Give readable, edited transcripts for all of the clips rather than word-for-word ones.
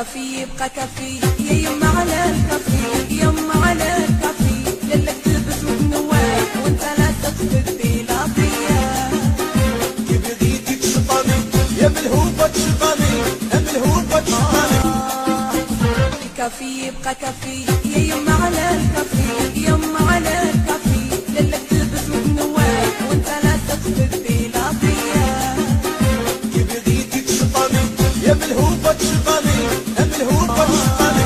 كافي يبقى كافي يا يما على الكافي، يما على الكافي لك تلبس وتنوال وانت لا تقصد بلاطية. كي بديتي تشطاني يا ملهوبة تشطاني، يا ملهوبة تشطاني. كافي يبقى كافي يا يما على الكافي، يما على الكافي لك تلبس وتنوال وانت لا تقصد بلاطية. كي بديتي تشطاني يا ملهوبة تشطاني، يا ملهوبة تشطاني.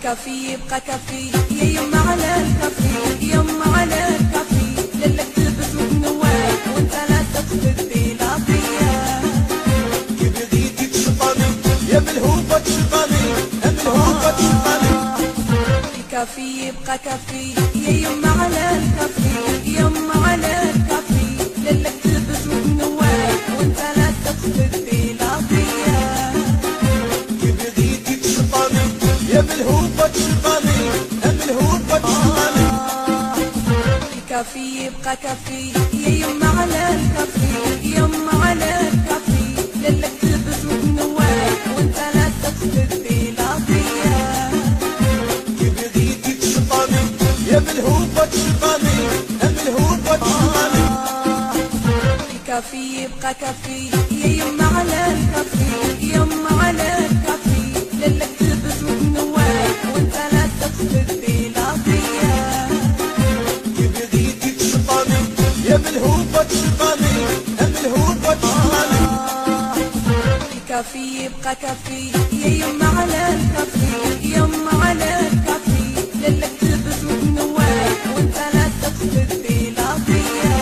كافي يبقى كافي يا يما على الكافي، يما على الكافي لك تلبس وتنوال وانت لا تقصد بلاطية. كي بديتي تشطاني يا ملهوبة تشطاني، يا ملهوبة تشطاني. كافي يبقى كافي يا يما على الكافي، يما على الكافي لك تلبس وتنوال وانت لا تقصد بلاطية. كي بديتي تشطاني يا ملهوبة تشطاني، يا ملهوبة تشطاني. كافي يبقى كافي يا يما على الكافي، يما على الكافي لك تلبس وتنوال وانت لا تقصد بلاطية. كي بديتي تشطاني يا ملهوبة تشطاني، يا ملهوبة تشطاني. كافي يبقى كافي يا يما على الكافي، يما على الكافي لك تلبس وتنوال وانت لا تقصد بلاطية. كي بديتي تشطاني يا ملهوبة تشطاني، يا ملهوبة تشطاني. كافي يبقى كافي يا يما على الكافي، يما على الكافي لك تلبس وتنوال وانت لا تقصد بلاطية.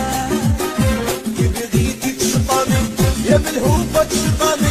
كي بديتي تشطاني يا ملهوبة تشطاني.